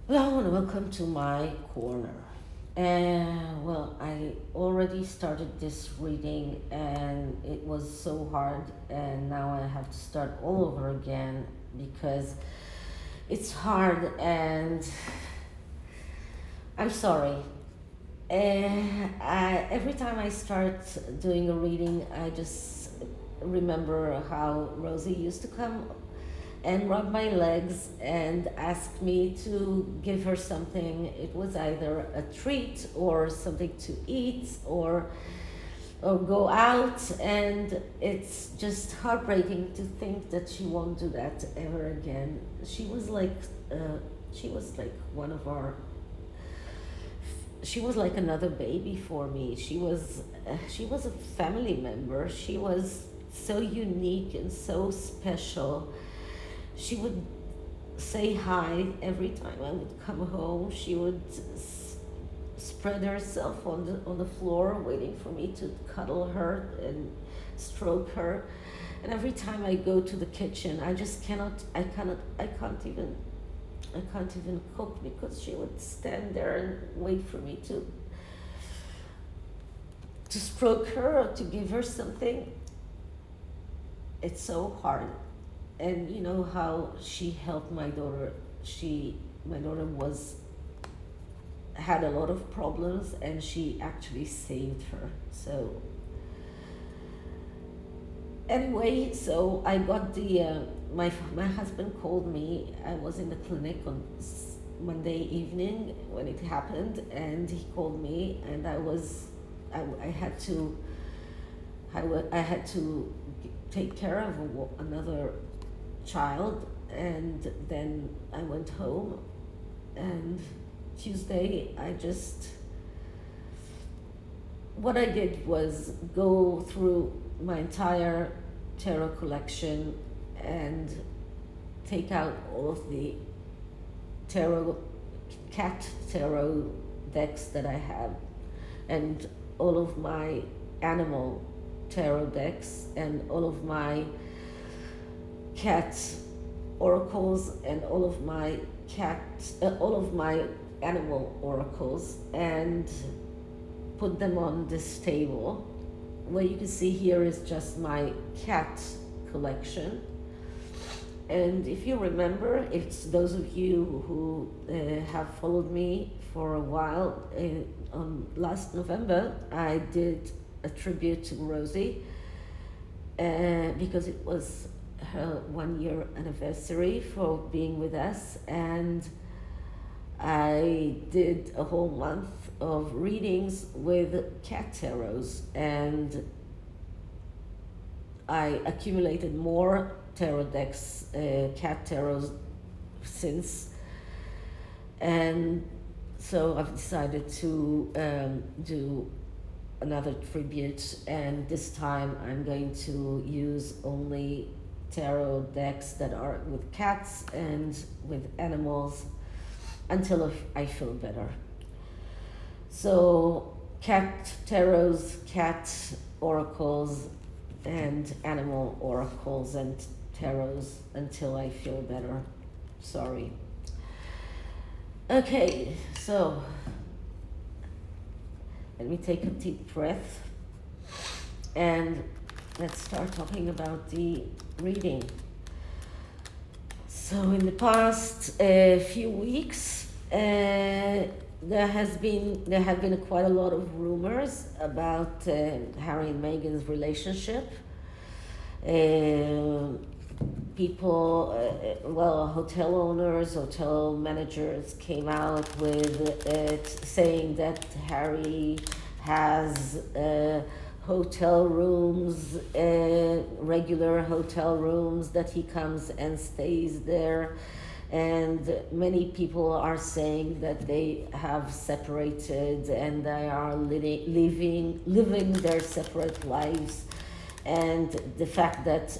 Hello and welcome to my corner. Well, I already started this reading and it was so hard, and now I have to start all over again because it's hard and I'm sorry. Every time I start doing a reading, I just remember how Rosie used to come and rub my legs and ask me to give her something. It was either a treat or something to eat or go out, and it's just heartbreaking to think that she won't do that ever again. She was like one of our she was like another baby for me. She was a family member. She was so unique and so special. She would say hi every time I would come home. She would spread herself on the floor, waiting for me to cuddle her and stroke her. And every time I go to the kitchen, I just cannot. I can't even cook because she would stand there and wait for me to stroke her or to give her something. It's so hard. And you know how she helped my daughter. My daughter had a lot of problems, and she actually saved her. So anyway, so I got my husband called me. I was in the clinic on Monday evening when it happened, and he called me, and I had to I had to take care of another child, and then I went home, and Tuesday what I did was go through my entire tarot collection and take out all of the tarot cat tarot decks that I have, and all of my animal tarot decks, and all of my cat oracles, and all of my animal oracles, and put them on this table. What you can see here is just my cat collection. And if you remember, it's those of you who have followed me for a while, on last November I did a tribute to Rosie, because it was her 1 year anniversary for being with us, and I did a whole month of readings with cat tarots, and I accumulated more tarot decks, cat tarots, since, and so I've decided to do another tribute, and this time I'm going to use only tarot decks that are with cats and with animals until I feel better. So cat tarots, cat oracles, and animal oracles and tarots until I feel better. Sorry. Okay, so let me take a deep breath and let's start talking about the reading. So in the past few weeks, there have been quite a lot of rumors about Harry and Meghan's relationship. Hotel owners, hotel managers came out with it, saying that Harry has hotel rooms, regular hotel rooms, that he comes and stays there. And many people are saying that they have separated and they are living their separate lives. And the fact that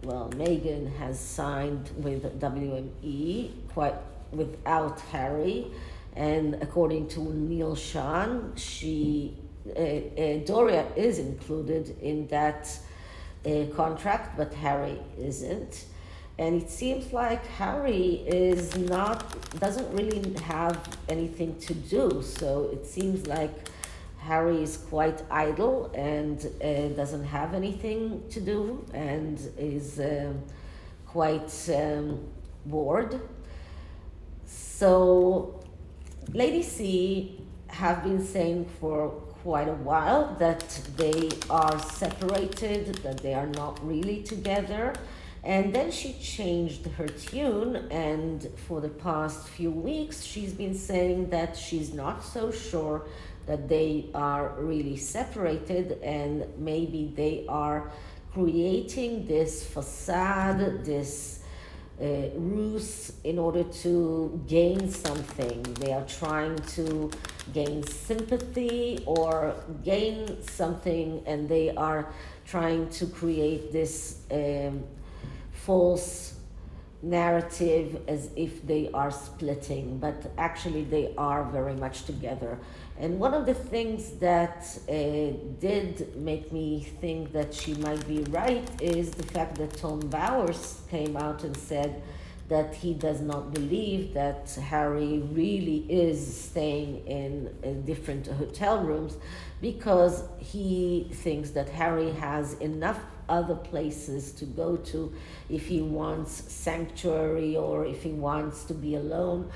Meghan has signed with WME quite without Harry, and according to Neil Sean, Doria is included in that contract, but Harry isn't. And it seems like Harry doesn't really have anything to do. So it seems like Harry is quite idle and doesn't have anything to do and is quite bored. So Lady C have been saying for quite a while that they are separated, that they are not really together. And then she changed her tune, and for the past few weeks, she's been saying that she's not so sure that they are really separated, and maybe they are creating this facade, this ruse in order to gain something. They are trying to gain sympathy or gain something, and they are trying to create this false narrative as if they are splitting, but actually they are very much together. And one of the things that did make me think that she might be right is the fact that Tom Bowers came out and said that he does not believe that Harry really is staying in different hotel rooms, because he thinks that Harry has enough other places to go to if he wants sanctuary or if he wants to be alone.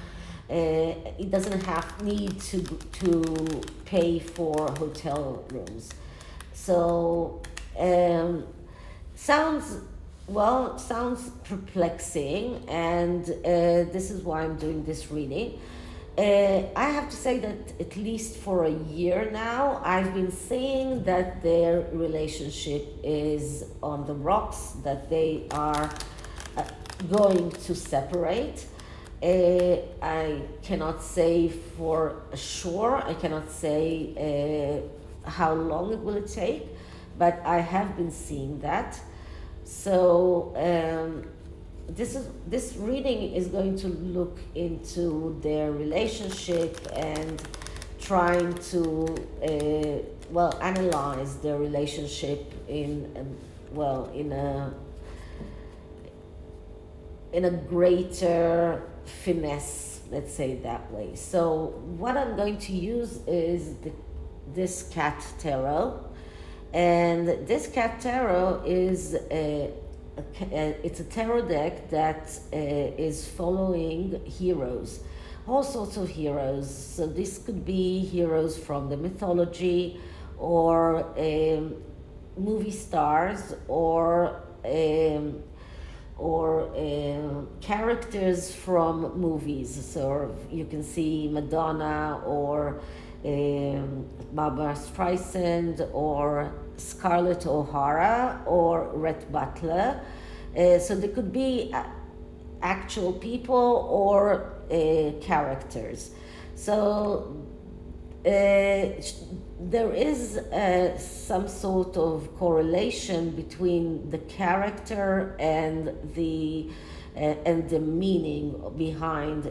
He doesn't need to pay for hotel rooms. So sounds perplexing, and this is why I'm doing this reading. I have to say that at least for a year now, I've been saying that their relationship is on the rocks, that they are going to separate. I cannot say for sure, I cannot say how long it will take, but I have been seeing that. So this reading is going to look into their relationship and trying to analyze their relationship in a greater finesse, let's say it that way. So what I'm going to use is this CATTAROT, and this CATTAROT is it's a tarot deck that is following heroes, all sorts of heroes. So this could be heroes from the mythology, or movie stars, or characters from movies. So you can see Madonna, or Barbara Streisand, or Scarlett O'Hara, or Rhett Butler. So there could be actual people or characters. So there is some sort of correlation between the character and the meaning behind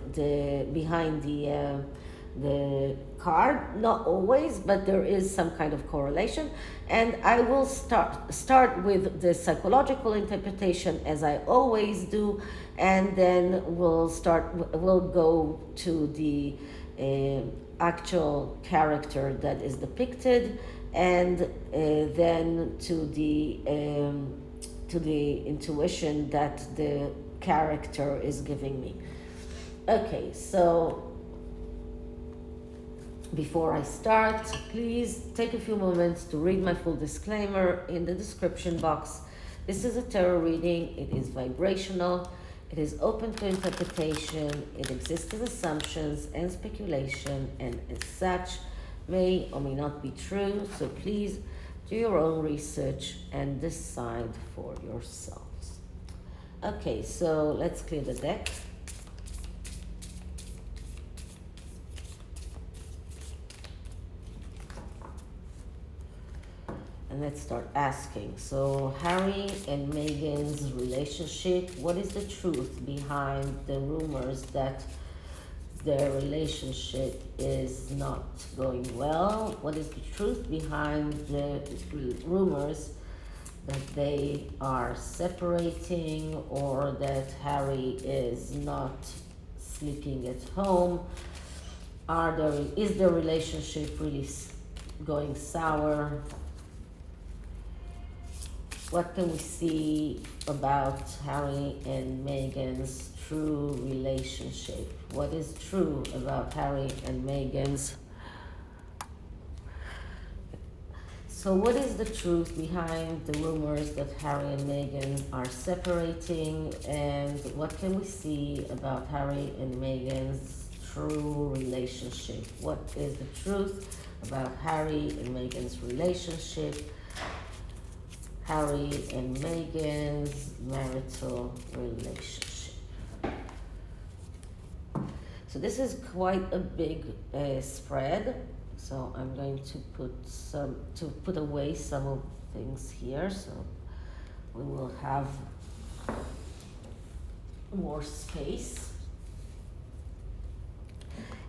the card. Not always, but there is some kind of correlation. And I will start with the psychological interpretation, as I always do, and then we'll go to the actual character that is depicted, and then to the intuition that the character is giving me. Okay, so before I start, please take a few moments to read my full disclaimer in the description box. This is a tarot reading. It is vibrational. It is open to interpretation. It exists as assumptions and speculation, and as such may or may not be true. So please do your own research and decide for yourselves. Okay, so let's clear the deck. And let's start asking. So Harry and Meghan's relationship, what is the truth behind the rumors that their relationship is not going well? What is the truth behind the rumors that they are separating, or that Harry is not sleeping at home? Is their relationship really going sour? What can we see about Harry and Meghan's true relationship? What is true about Harry and Meghan's? So what is the truth behind the rumors that Harry and Meghan are separating, and what can we see about Harry and Meghan's true relationship? What is the truth about Harry and Meghan's relationship? Harry and Meghan's marital relationship. So this is quite a big spread. So I'm going to put away some of things here, so we will have more space.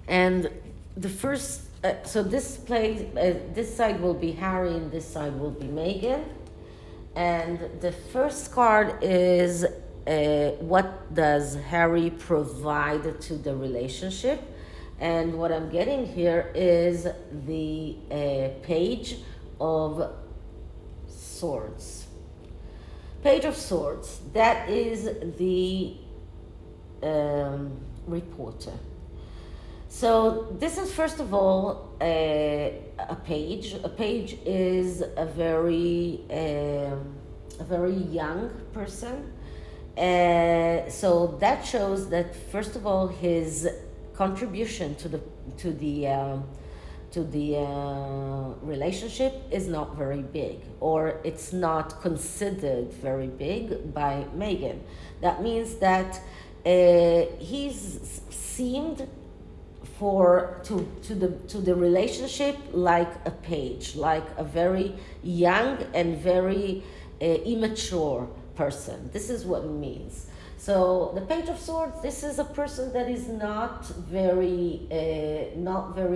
And the first, so this side will be Harry and this side will be Meghan. And the first card is what does Harry provide to the relationship? And what I'm getting here is the Page of Swords. Page of Swords, that is the reporter. So this is, first of all, a page. A page is a very young person. So that shows that, first of all, his contribution to the relationship is not very big, or it's not considered very big by Meghan. That means that he's seemed to the relationship like a page, like a very young and very immature person. This is what it means. So the Page of Swords, this is a person that is not very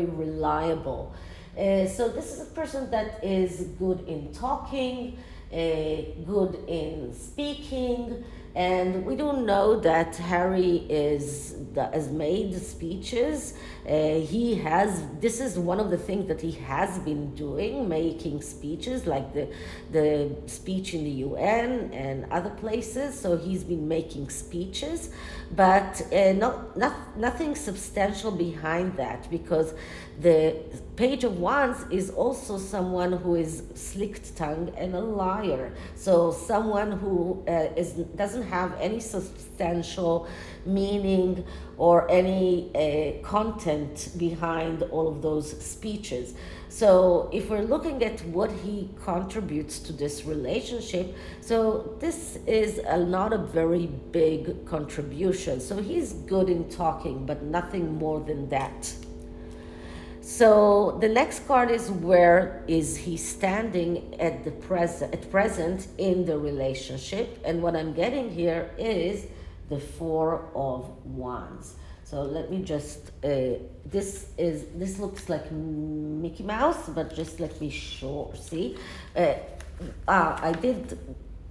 reliable. So this is a person that is good in talking, good in speaking, and we do know that Harry has made speeches. This is one of the things that he has been doing, making speeches, like the speech in the UN and other places. So he's been making speeches, but nothing substantial behind that, because the Page of Wands is also someone who is slick-tongued and a liar. So someone who doesn't have any substantial meaning or any content behind all of those speeches. So if we're looking at what he contributes to this relationship, so this is not a very big contribution. So he's good in talking, but nothing more than that. So the next card is, where is he standing at present in the relationship? And what I'm getting here is the Four of Wands. So let me just, this looks like Mickey Mouse, but just let me see.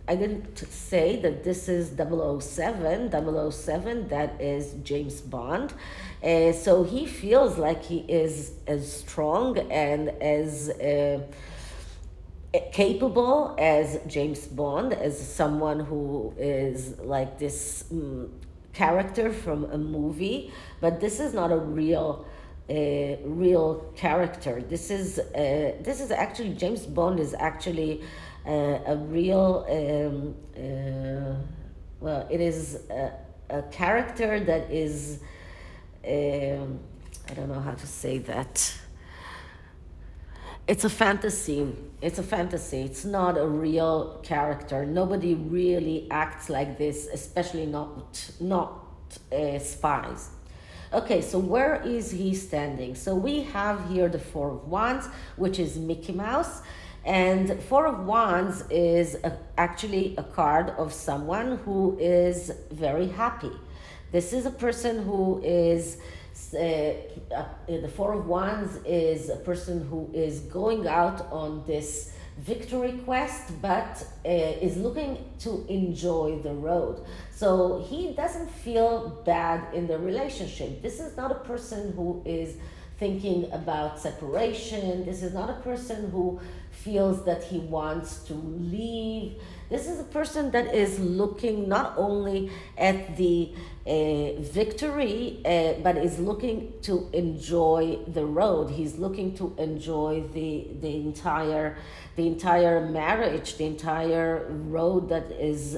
I didn't say that this is 007. 007, that is James Bond. So he feels like he is as strong and as capable as James Bond, as someone who is like this character from a movie. But this is not a real character. This is actually, James Bond is actually a real, it is a character that is, I don't know how to say that. It's a fantasy. It's not a real character. Nobody really acts like this, especially not spies. Okay, so where is he standing? So we have here the Four of Wands, which is Mickey Mouse. And Four of Wands is actually a card of someone who is very happy. This is a person who is, the Four of Wands is a person who is going out on this victory quest, but is looking to enjoy the road. So he doesn't feel bad in the relationship. This is not a person who is thinking about separation. This is not a person who feels that he wants to leave. This is a person that is looking not only at the victory, but is looking to enjoy the road. He's looking to enjoy the entire marriage, the entire road that is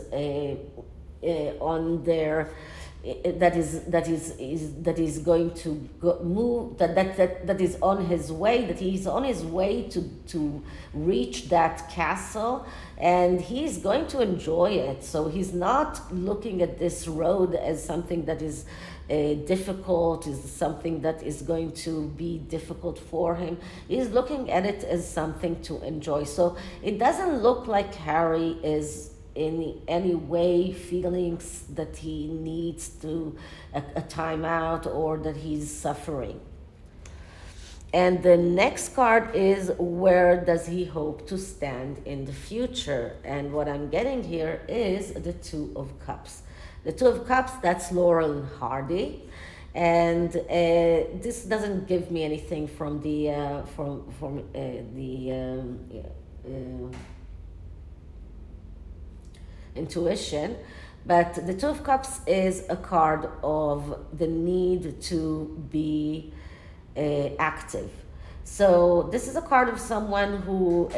on their that is going to move, that is on his way, that he's on his way to reach that castle, and he's going to enjoy it. So he's not looking at this road as something that is difficult, is something that is going to be difficult for him. He's looking at it as something to enjoy. So it doesn't look like Harry is in any way feelings that he needs to a timeout or that he's suffering. And the next card is, where does he hope to stand in the future? And what I'm getting here is the Two of Cups. The Two of Cups, that's Laurel and Hardy. And this doesn't give me anything from the intuition, but the Two of Cups is a card of the need to be active. So this is a card of someone who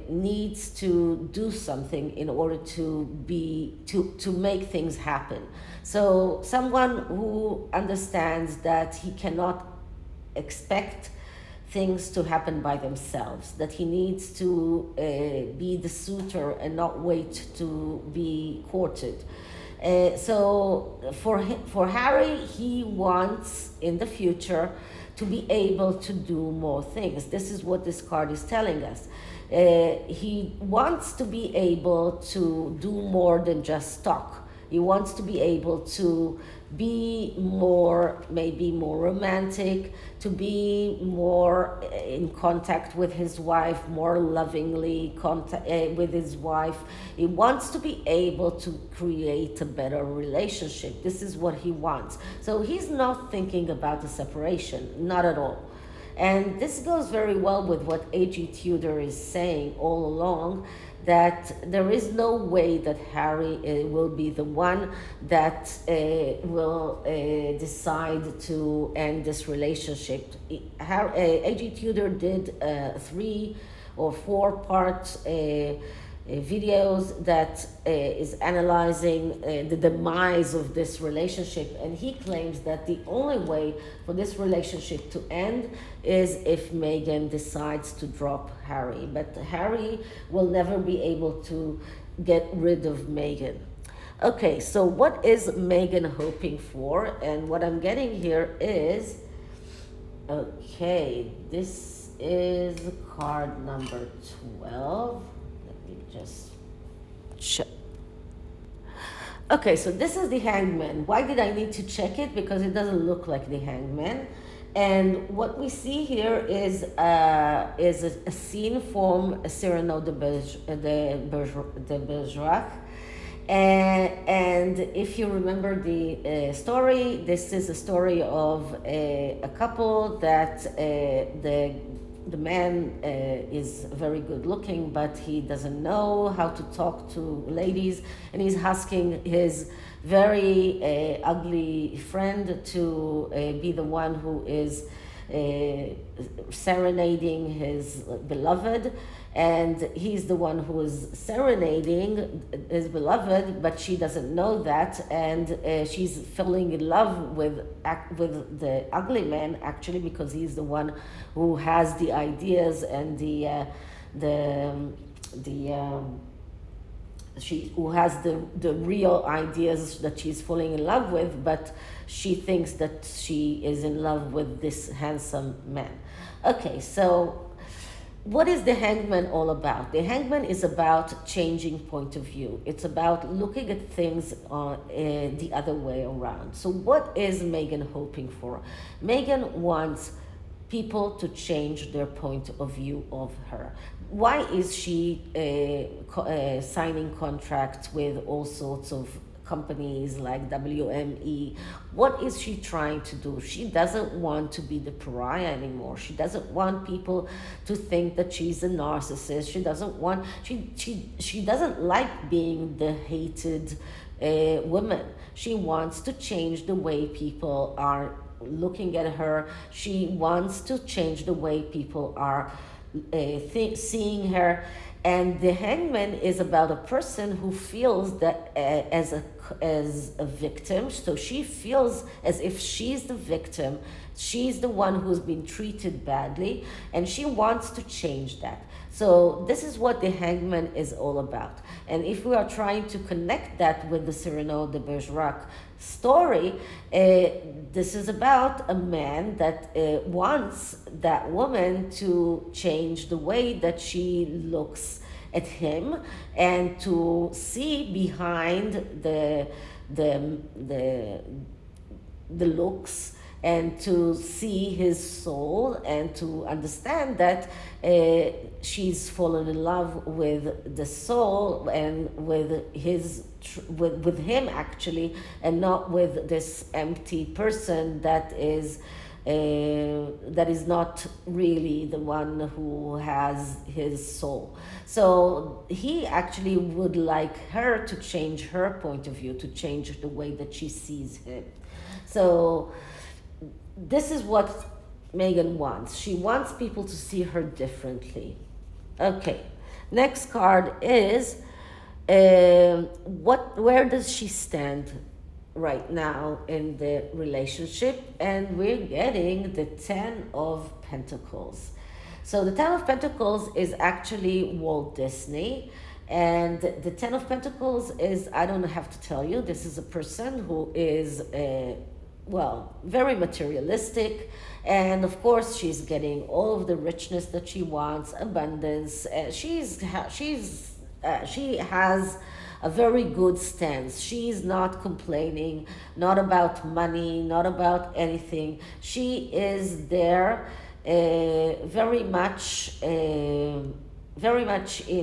needs to do something in order to make things happen. So someone who understands that he cannot expect things to happen by themselves, that he needs to be the suitor and not wait to be courted. So for Harry, he wants in the future to be able to do more things. This is what this card is telling us. He wants to be able to do more than just talk. He wants to be able to be more, maybe more romantic, to be more in contact with his wife, more lovingly with his wife. He wants to be able to create a better relationship. This is what he wants. So he's not thinking about a separation, not at all. And this goes very well with what A.G. Tudor is saying all along, that there is no way that Harry will be the one that will decide to end this relationship. A.G. Tudor did 3 or 4 part videos that is analyzing the demise of this relationship, and he claims that the only way for this relationship to end is if Meghan decides to drop Harry, but Harry will never be able to get rid of Meghan. Okay, so what is Meghan hoping for? And what I'm getting here is, okay, this is card number 12. Just check. Okay, so this is the Hangman. Why did I need to check it? Because it doesn't look like the Hangman. And what we see here is a scene from Cyrano de Bergerac. And if you remember the story, this is a story of a couple that the man is very good looking, but he doesn't know how to talk to ladies, and he's asking his very ugly friend to be the one who is serenading his beloved, and he's the one who is serenading his beloved, but she doesn't know that, and she's falling in love with the ugly man, actually, because he's the one who has the ideas and who has the real ideas that she's falling in love with, but she thinks that she is in love with this handsome man. Okay, so what is the Hangman all about? The Hangman is about changing point of view. It's about looking at things the other way around. So what is Meghan hoping for? Meghan wants people to change their point of view of her. Why is she signing contracts with all sorts of companies like WME? What is she trying to do? She doesn't want to be the pariah anymore. She doesn't want people to think that she's a narcissist. She doesn't like being the hated woman. She wants to change the way people are looking at her. She wants to change the way people are seeing her. And the hangman is about a person who feels that as a victim. So she feels as if she's the victim. She's the one who's been treated badly, and she wants to change that. So this is what the hangman is all about. And if we are trying to connect that with the Cyrano de Bergerac story, this is about a man that wants that woman to change the way that she looks at him, and to see behind the looks, and to see his soul, and to understand that she's fallen in love with the soul, and with him actually, and not with this empty person that is not really the one who has his soul. So he actually would like her to change her point of view, to change the way that she sees him. So this is what Meghan wants. She wants people to see her differently. Okay, next card is where does she stand right now in the relationship? And we're getting the 10 of Pentacles. So the 10 of Pentacles is actually Walt Disney. And the 10 of Pentacles is, I don't have to tell you, this is a person who is very materialistic, and of course she's getting all of the richness that she wants, abundance. She has a very good stance. She's not complaining, not about money, not about anything. She is there very much in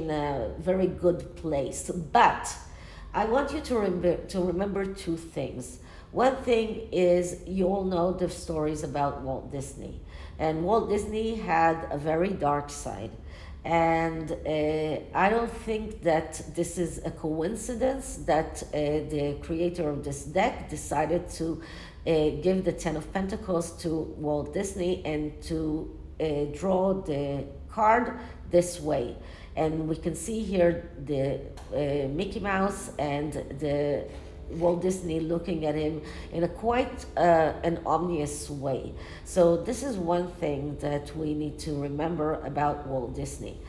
a very good place. But I want you to remember two things. One thing is, you all know the stories about Walt Disney. And Walt Disney had a very dark side. And I don't think that this is a coincidence that the creator of this deck decided to give the 10 of Pentacles to Walt Disney, and to draw the card this way. And we can see here the Mickey Mouse and the Walt Disney looking at him in a quite an ominous way. So this is one thing that we need to remember about Walt Disney.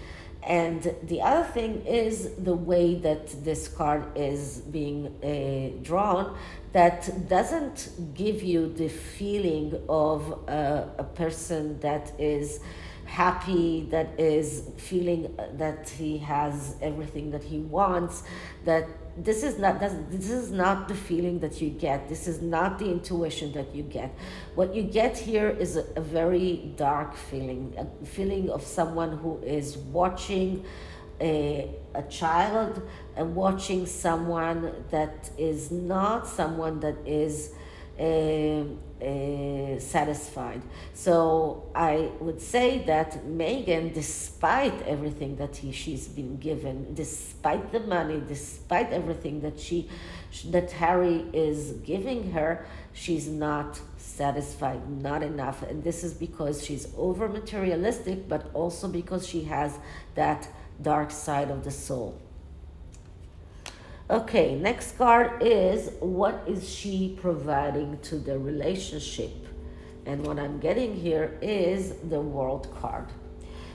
And the other thing is the way that this card is being drawn, that doesn't give you the feeling of a person that is happy, that is feeling that he has everything that he wants. That this is not the feeling that you get. This is not the intuition that you get. What you get here is a very dark feeling, a feeling of someone who is watching a child, and watching someone that is not someone that is satisfied. So I would say that Meghan, despite everything that she's been given, despite the money, despite everything that Harry is giving her, she's not satisfied, not enough. And this is because she's over materialistic, but also because she has that dark side of the soul. Okay, next card is, what is she providing to the relationship? And what I'm getting here is the World card.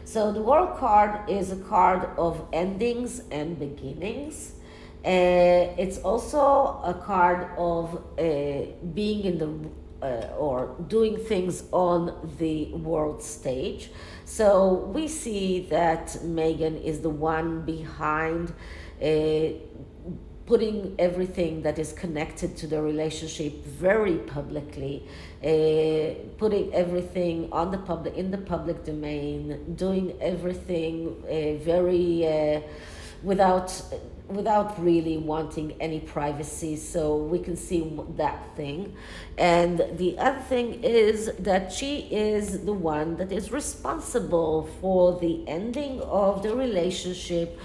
So the World card is a card of endings and beginnings. It's also a card of being in the or doing things on the world stage. So we see that Meghan is the one behind putting everything that is connected to the relationship very publicly, putting everything on the public, in the public domain, doing everything very without really wanting any privacy, so we can see that thing. And the other thing is that she is the one that is responsible for the ending of the relationship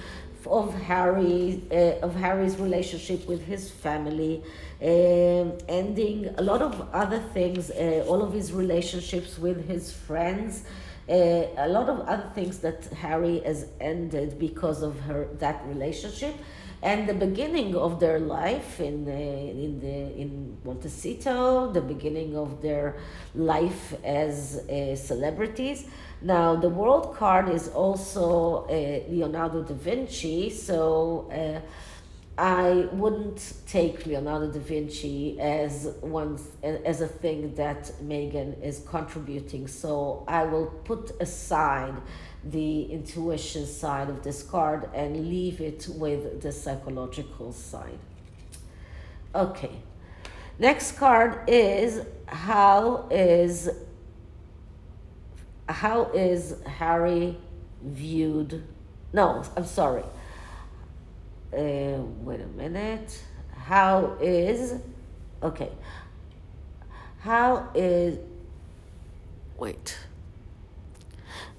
of Harry's relationship with his family, ending a lot of other things, all of his relationships with his friends, a lot of other things that Harry has ended because of that relationship, and the beginning of their life in Montecito, the beginning of their life as celebrities. Now the world card is also Leonardo da Vinci, so I wouldn't take Leonardo da Vinci as a thing that Meghan is contributing. So I will put aside the intuition side of this card and leave it with the psychological side. Okay. Next card is how is Harry viewed? No, I'm sorry. Wait a minute. How is wait.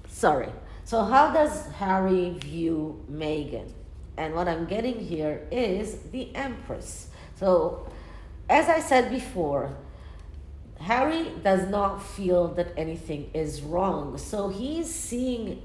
Sorry. So how does Harry view Meghan? And what I'm getting here is the Empress. So, as I said before, Harry does not feel that anything is wrong. So he's seeing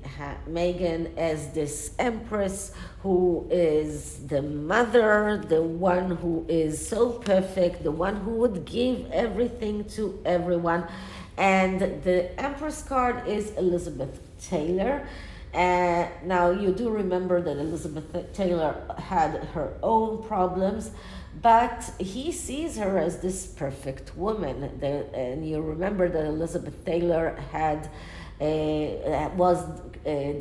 Meghan as this Empress who is the mother, the one who is so perfect, the one who would give everything to everyone. And the Empress card is Elizabeth Taylor. Now, you do remember that Elizabeth Taylor had her own problems, but he sees her as this perfect woman. And you remember that Elizabeth Taylor was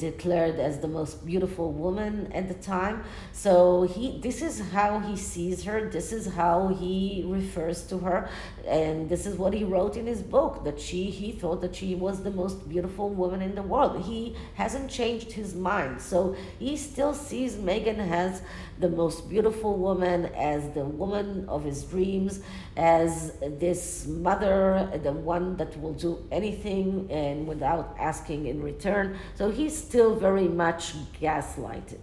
declared as the most beautiful woman at the time. So this is how he sees her, this is how he refers to her, and this is what he wrote in his book, that he thought that she was the most beautiful woman in the world. He hasn't changed his mind, so he still sees Meghan as the most beautiful woman, as the woman of his dreams, as this mother, the one that will do anything and without asking in return. So he's still very much gaslighted.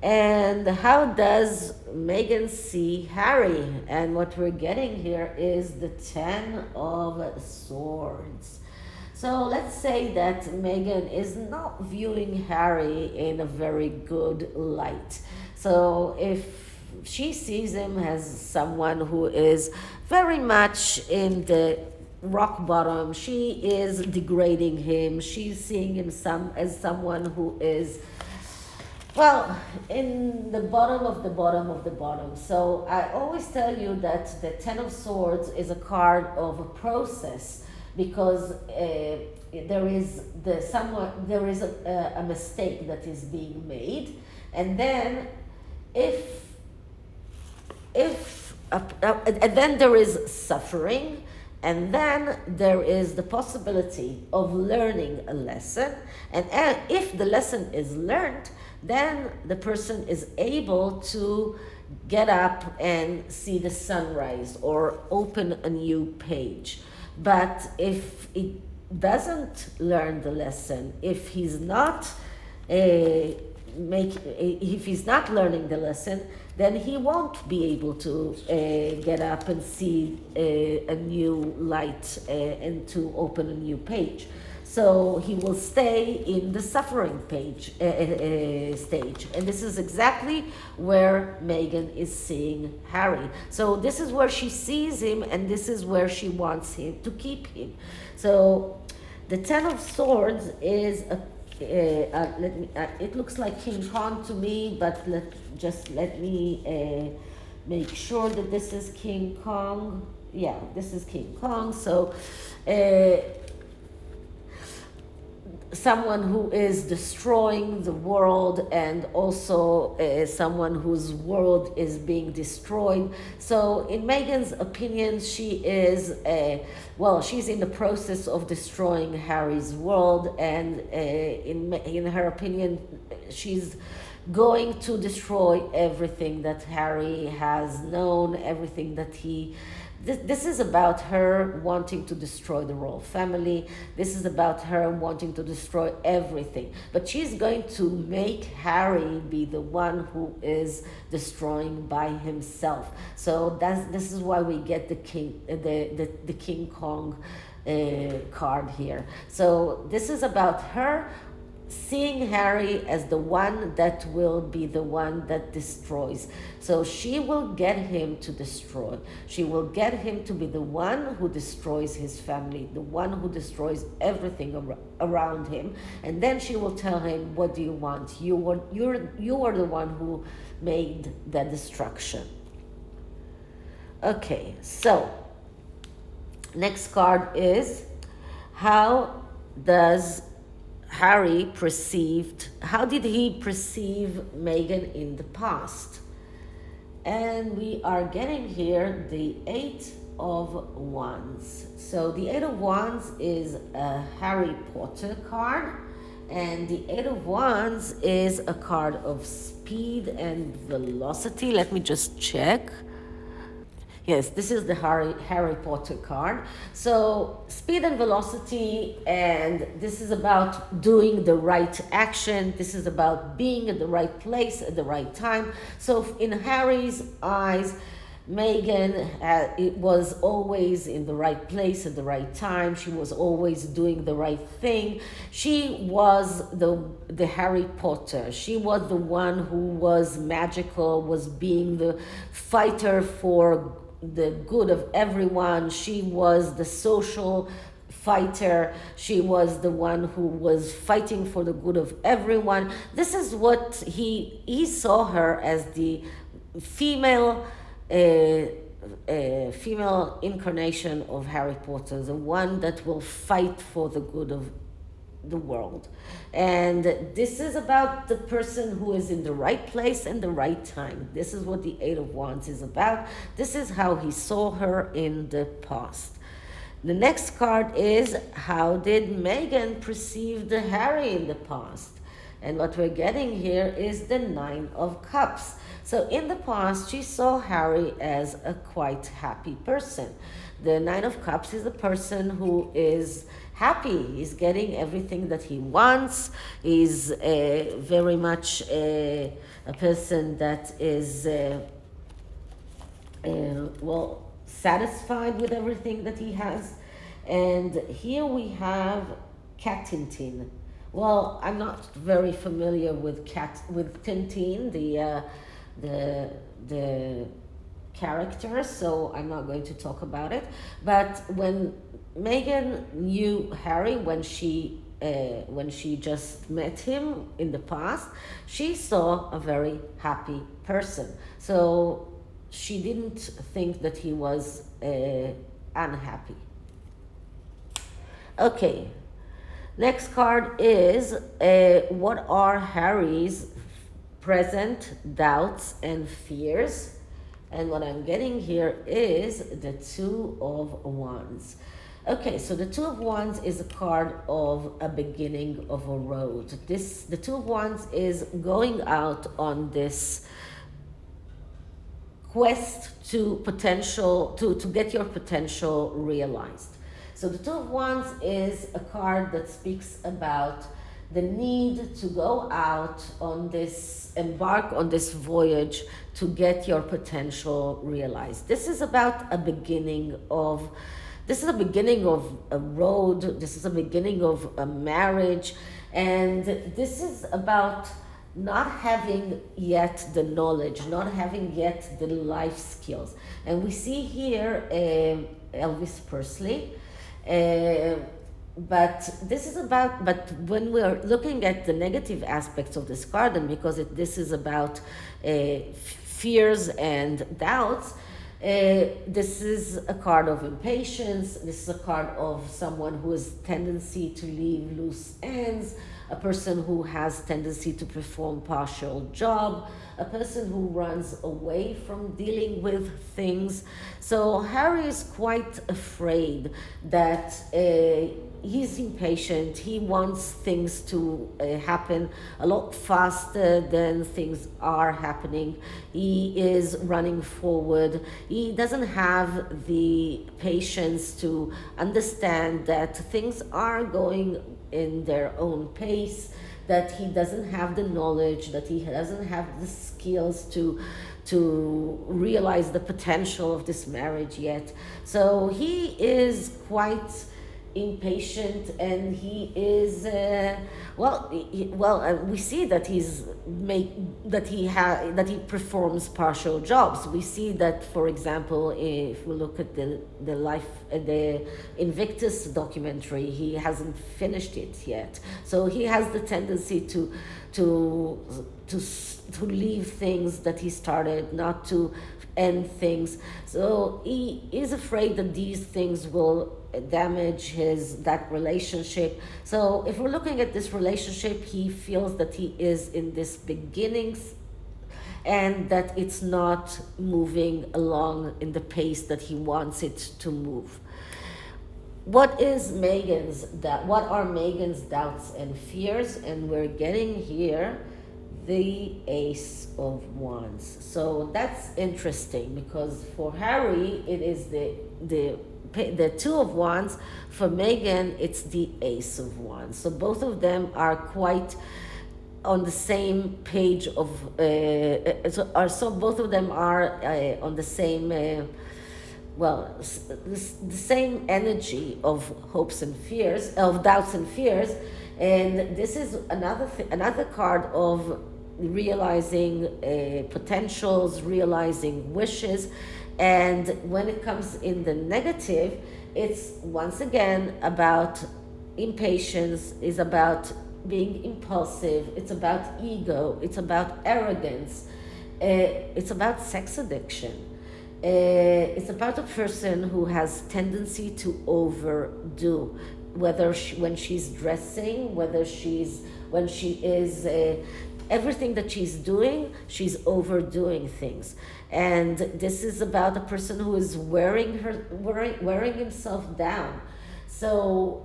And how does Meghan see Harry? And what we're getting here is the 10 of Swords. So let's say that Meghan is not viewing Harry in a very good light. So if she sees him as someone who is very much in the rock bottom, she is degrading him, she's seeing him as someone who is, well, in the bottom of the bottom of the bottom. So I always tell you that the 10 of Swords is a card of a process, because there is a mistake that is being made, and then and then there is suffering, and then there is the possibility of learning a lesson, and if the lesson is learned, then the person is able to get up and see the sunrise or open a new page. But if it doesn't learn the lesson, if he's not learning the lesson, then he won't be able to get up and see a new light and to open a new page. So he will stay in the suffering stage. And this is exactly where Meghan is seeing Harry. So this is where she sees him, and this is where she wants him to keep him. So the 10 of Swords is it looks like King Kong to me, but let me make sure that this is King Kong. Yeah, this is King Kong. So someone who is destroying the world, and also someone whose world is being destroyed. So in Meghan's opinion, she is, she's in the process of destroying Harry's world, and in her opinion, she's going to destroy everything that Harry has known, everything that he... This is about her wanting to destroy the royal family. This is about her wanting to destroy everything. But she's going to make Harry be the one who is destroying by himself. So this is why we get the King Kong card here. So this is about her seeing Harry as the one that will be the one that destroys. So she will get him to destroy. She will get him to be the one who destroys his family, the one who destroys everything around him. And then she will tell him, what do you want? You are the one who made the destruction. Okay, so next card is, how did he perceive Meghan in the past? And we are getting here the 8 of Wands. So the 8 of Wands is a Harry Potter card, and the 8 of Wands is a card of speed and velocity. Let me just check. Yes, this is the Harry Potter card. So speed and velocity, and this is about doing the right action. This is about being at the right place at the right time. So in Harry's eyes, Meghan it was always in the right place at the right time. She was always doing the right thing. She was the Harry Potter. She was the one who was magical, was being the fighter for the good of everyone. She was the social fighter. She was the one who was fighting for the good of everyone. This is what he saw her as, the female female incarnation of Harry Potter, the one that will fight for the good of the world. And this is about the person who is in the right place and the right time. This is what the 8 of Wands is about. This is how he saw her in the past. The next card is, how did Meghan perceive the Harry in the past? And what we're getting here is the 9 of Cups. So in the past, she saw Harry as a quite happy person. The 9 of Cups is a person who is happy. He's getting everything that he wants. He's very much a person that is satisfied with everything that he has. And here we have Tintin. Well, I'm not very familiar with Tintin, the character, so I'm not going to talk about it. But when Meghan knew Harry, when she just met him in the past, she saw a very happy person. So she didn't think that he was unhappy. Okay, next card is, what are Harry's present doubts and fears? And what I'm getting here is the 2 of Wands. Okay, so the 2 of Wands is a card of a beginning of a road. The 2 of Wands is going out on this quest to get your potential realized. So the 2 of Wands is a card that speaks about the need to go out on embark on this voyage to get your potential realized. This is about a beginning of a road. This is a beginning of a marriage. And this is about not having yet the knowledge, not having yet the life skills. And we see here Elvis Presley. But when we're looking at the negative aspects of this card, and because this is about fears and doubts, This is a card of impatience. This is a card of someone who has tendency to leave loose ends, a person who has tendency to perform partial job, a person who runs away from dealing with things. So Harry is quite afraid that he's impatient. He wants things to happen a lot faster than things are happening. He is running forward. He doesn't have the patience to understand that things are going in their own pace, that he doesn't have the knowledge, that he doesn't have the skills to realize the potential of this marriage yet. So he is quite impatient, and he is we see that he performs partial jobs. We see that, for example, if we look at the Invictus documentary, he hasn't finished it yet, so he has the tendency to leave things that he started, not to end things. So he is afraid that these things will damage that relationship. So if we're looking at this relationship, he feels that he is in this beginnings, and that it's not moving along in the pace that he wants it to move. What are Meghan's doubts and fears? And we're getting here the Ace of Wands. So that's interesting, because for Harry it is the Two of Wands. For Meghan, it's the Ace of Wands. So both of them are quite on the same page of so both of them are on the same the same energy of hopes and fears, of doubts and fears. And this is another card of realizing potentials, realizing wishes. And when it comes in the negative, it's once again about impatience, is about being impulsive, it's about ego, it's about arrogance, it's about sex addiction. It's about a person who has tendency to overdo, when she's dressing, when she is everything that she's doing, she's overdoing things. And this is about a person who is wearing himself down. So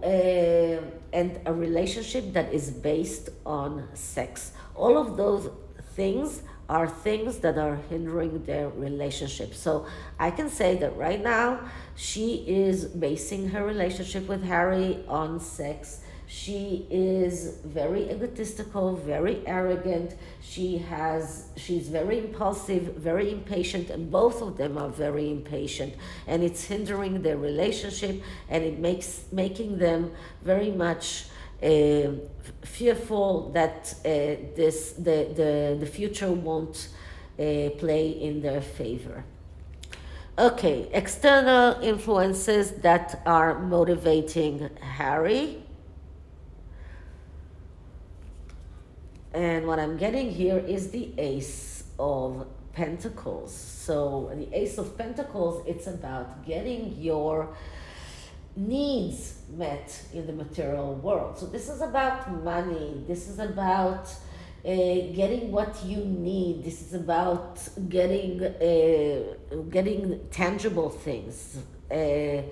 and a relationship that is based on sex. All of those things are things that are hindering their relationship. So I can say that right now she is basing her relationship with Harry on sex. She is very egotistical, very arrogant. She's very impulsive, very impatient, and both of them are very impatient. And it's hindering their relationship, and it making them very much fearful that the future won't play in their favor. Okay, external influences that are motivating Harry. And what I'm getting here is the Ace of Pentacles. So the Ace of Pentacles, it's about getting your needs met in the material world. So this is about money. This is about getting what you need. This is about getting tangible things. I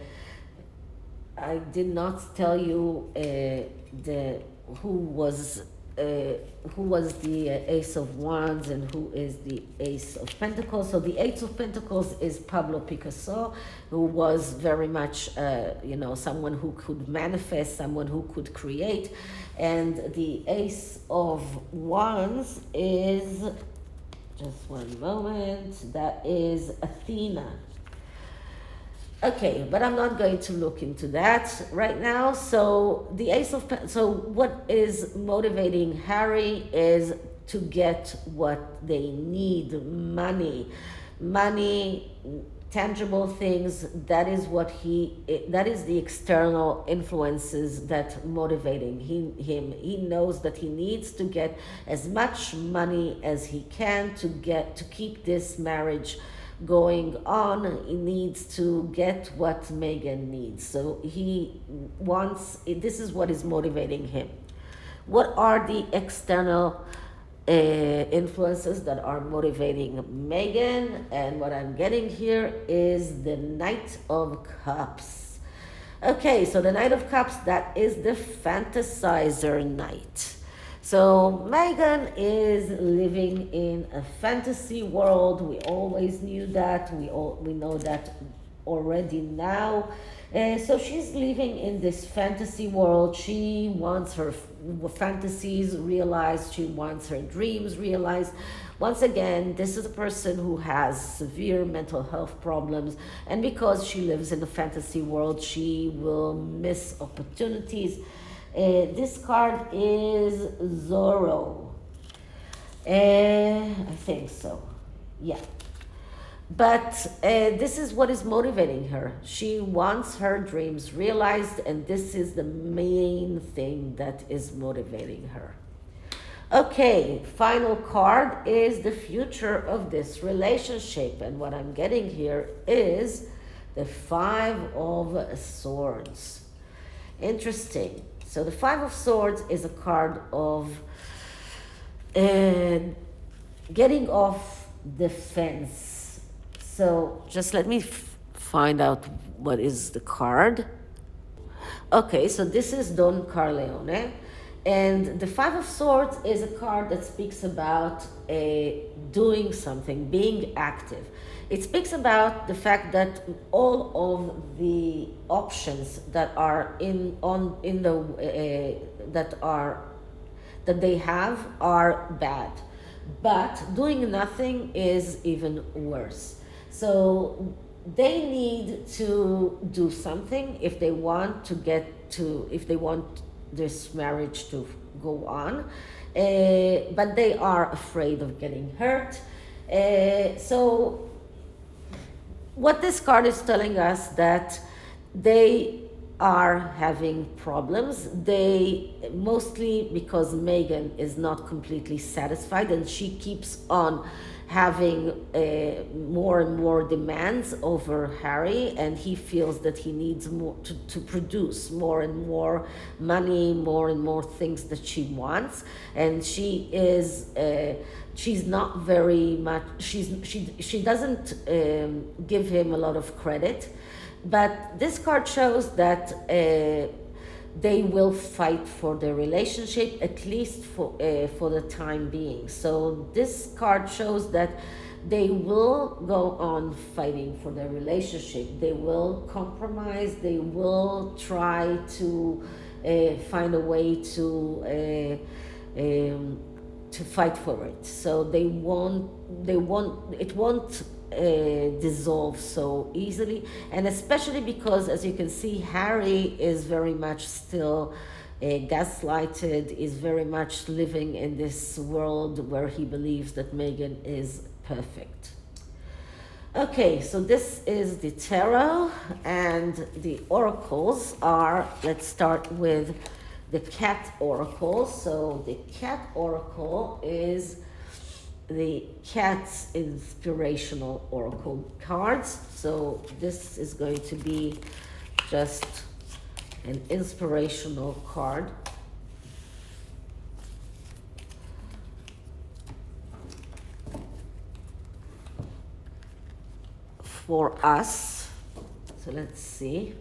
did not tell you who was the Ace of Wands and who is the Ace of Pentacles. So the Ace of Pentacles is Pablo Picasso, who was very much, someone who could manifest, someone who could create. And the Ace of Wands is, just one moment, that is Athena. Okay, but I'm not going to look into that right now. So the so what is motivating Harry is to get what they need: money, tangible things. That is that is the external influences that motivating him. He knows that he needs to get as much money as he can to keep this marriage going on. He needs to get what Meghan needs. So he wants, this is what is motivating him. What are the external influences that are motivating Meghan? And what I'm getting here is the Knight of Cups. Okay, so the Knight of Cups, that is the fantasizer knight. So Meghan is living in a fantasy world. We always knew that. We know that already now. So she's living in this fantasy world. She wants her fantasies realized. She wants her dreams realized. Once again, this is a person who has severe mental health problems, and because she lives in a fantasy world, she will miss opportunities. This card is Zorro. I think so. Yeah. But this is what is motivating her. She wants her dreams realized, and this is the main thing that is motivating her. Okay, final card is the future of this relationship, and what I'm getting here is the Five of Swords. Interesting. So the Five of Swords is a card of getting off the fence. So just let me find out what is the card. Okay, so this is Don Corleone. And the Five of Swords is a card that speaks about doing something, being active. It speaks about the fact that all of the options that are that they have are bad, but doing nothing is even worse. So they need to do something if they want this marriage to go on, but they are afraid of getting hurt. So what this card is telling us, that they are having problems. They mostly because Meghan is not completely satisfied, and she keeps on having more and more demands over Harry, and he feels that he needs more to produce more and more money, more and more things that she wants. And she is she's not very much, she doesn't give him a lot of credit. But this card shows that they will fight for their relationship, at least for the time being. So this card shows that they will go on fighting for their relationship. They will compromise. They will try to find a way to fight for it. So it won't dissolve so easily, and especially because, as you can see, Harry is very much still gaslighted, is very much living in this world where he believes that Meghan is perfect. Okay, so this is the tarot, and the oracles are, let's start with the cat oracle. So the cat oracle is the cat's inspirational oracle cards. So this is going to be just an inspirational card. For us. So let's see.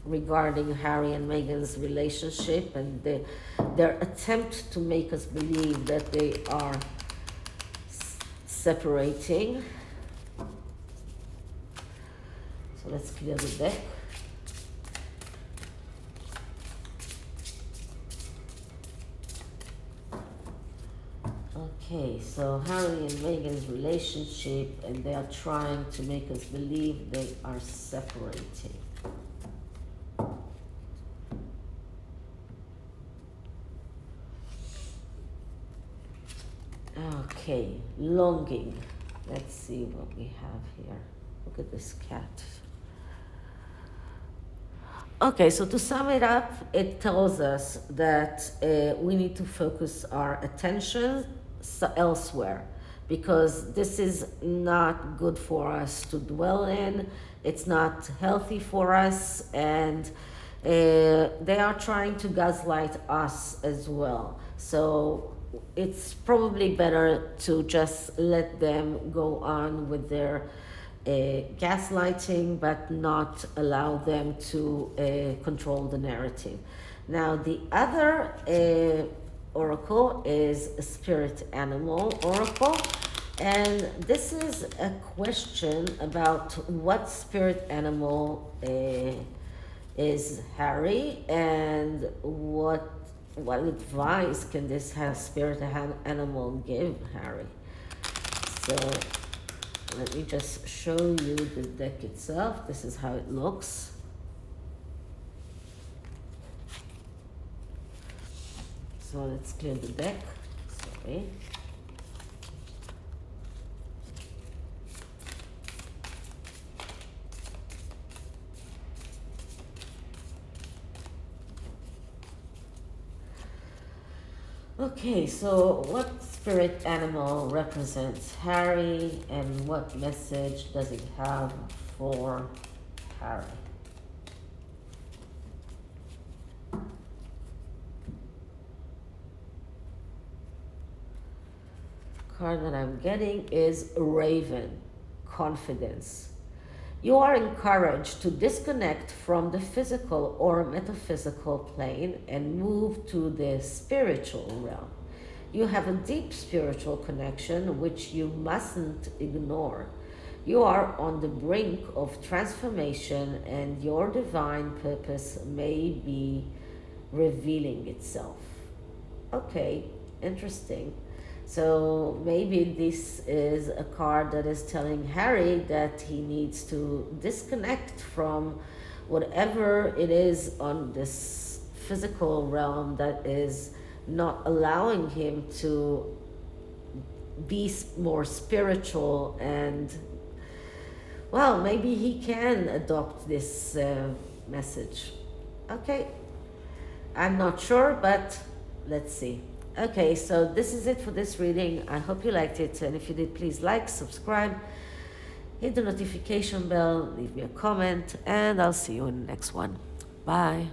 Regarding Harry and Meghan's relationship and their attempt to make us believe that they are separating. So let's clear the deck. Okay, so Harry and Meghan's relationship, and they are trying to make us believe they are separating. Okay, longing. Let's see what we have here. Look at this cat. Okay, so to sum it up, it tells us that we need to focus our attention elsewhere. because this is not good for us to dwell in. It's not healthy for us, and they are trying to gaslight us as well. So it's probably better to just let them go on with their gaslighting, but not allow them to control the narrative. Now, the other oracle is a spirit animal oracle. And this is a question about what spirit animal is Harry, and what advice can this spirit animal give Harry. So let me just show you the deck itself. This is how it looks. So let's clear the deck. Sorry. Okay, so what spirit animal represents Harry, and what message does it have for Harry? Card that I'm getting is Raven, confidence. You are encouraged to disconnect from the physical or metaphysical plane and move to the spiritual realm. You have a deep spiritual connection which you mustn't ignore. You are on the brink of transformation, and your divine purpose may be revealing itself. Okay, interesting. So maybe this is a card that is telling Harry that he needs to disconnect from whatever it is on this physical realm that is not allowing him to be more spiritual, and well, maybe he can adopt this message. Okay, I'm not sure, but let's see. Okay, so this is it for this reading. I hope you liked it, and if you did, please like, subscribe, hit the notification bell, leave me a comment, and I'll see you in the next one. Bye.